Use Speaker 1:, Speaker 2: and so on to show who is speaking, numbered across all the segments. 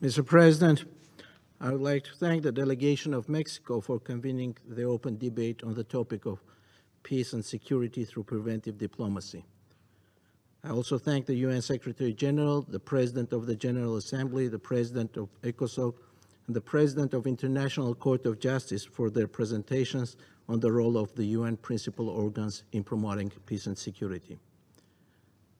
Speaker 1: Mr. President, I would like to thank the delegation of Mexico for convening the open debate on the topic of peace and security through preventive diplomacy. I also thank the UN Secretary General, the President of the General Assembly, the President of ECOSOC, and the President of International Court of Justice for their presentations on the role of the UN principal organs in promoting peace and security.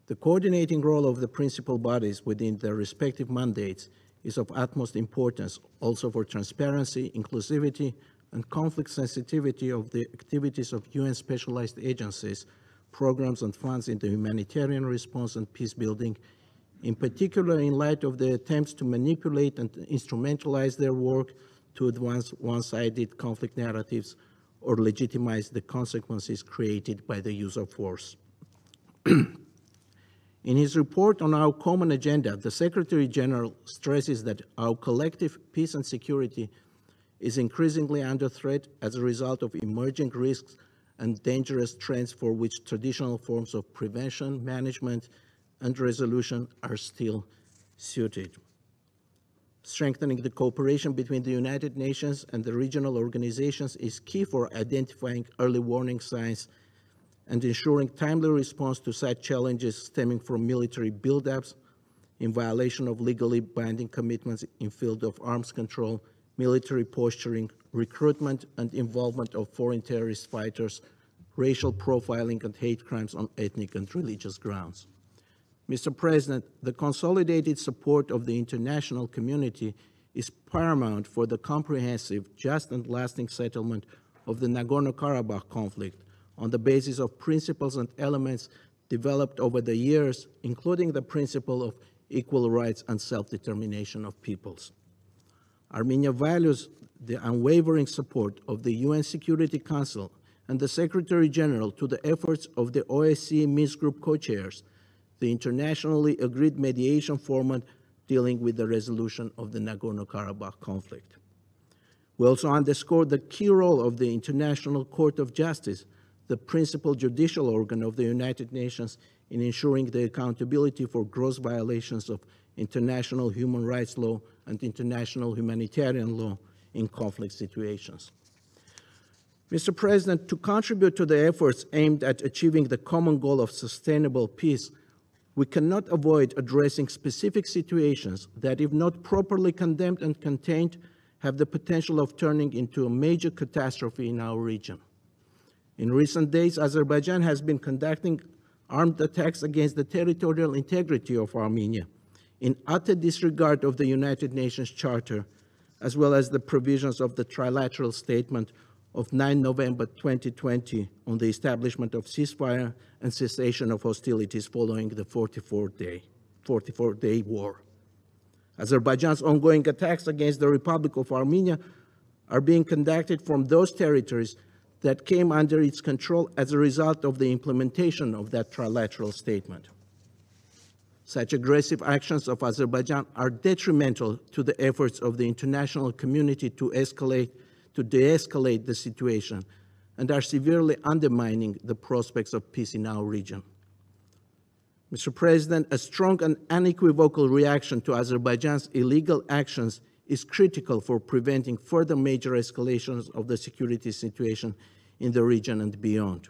Speaker 1: The coordinating role of the principal bodies within their respective mandates is of utmost importance also for transparency, inclusivity, and conflict sensitivity of the activities of UN specialized agencies, programs and funds in the humanitarian response and peace building, in particular in light of the attempts to manipulate and instrumentalize their work to advance one-sided conflict narratives or legitimize the consequences created by the use of force. In his report on our common agenda, the Secretary General stresses that our collective peace and security is increasingly under threat as a result of emerging risks and dangerous trends for which traditional forms of prevention, management, and resolution are still suited. Strengthening the cooperation between the United Nations and the regional organizations is key for identifying early warning signs and ensuring timely response to such challenges stemming from military buildups in violation of legally binding commitments in field of arms control, military posturing, recruitment and involvement of foreign terrorist fighters, racial profiling and hate crimes on ethnic and religious grounds. Mr. President, the consolidated support of the international community is paramount for the comprehensive, just and lasting settlement of the Nagorno-Karabakh conflict on the basis of principles and elements developed over the years, including the principle of equal rights and self-determination of peoples. Armenia values the unwavering support of the UN Security Council and the Secretary General to the efforts of the OSCE Minsk Group co-chairs, the internationally agreed mediation format dealing with the resolution of the Nagorno-Karabakh conflict. We also underscore the key role of the International Court of Justice, the principal judicial organ of the United Nations, in ensuring the accountability for gross violations of international human rights law and international humanitarian law in conflict situations. Mr. President, to contribute to the efforts aimed at achieving the common goal of sustainable peace, we cannot avoid addressing specific situations that, if not properly condemned and contained, have the potential of turning into a major catastrophe in our region. In recent days, Azerbaijan has been conducting armed attacks against the territorial integrity of Armenia, in utter disregard of the United Nations Charter, as well as the provisions of the trilateral statement of 9 November 2020 on the establishment of ceasefire and cessation of hostilities following the 44-day war. Azerbaijan's ongoing attacks against the Republic of Armenia are being conducted from those territories that came under its control as a result of the implementation of that trilateral statement. Such aggressive actions of Azerbaijan are detrimental to the efforts of the international community to de-escalate the situation and are severely undermining the prospects of peace in our region. Mr. President, a strong and unequivocal reaction to Azerbaijan's illegal actions is critical for preventing further major escalations of the security situation in the region and beyond.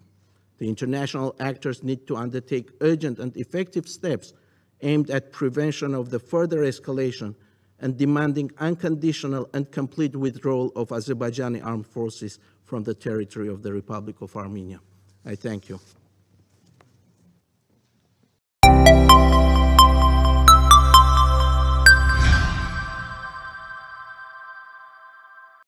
Speaker 1: The international actors need to undertake urgent and effective steps aimed at prevention of the further escalation and demanding unconditional and complete withdrawal of Azerbaijani armed forces from the territory of the Republic of Armenia. I thank you.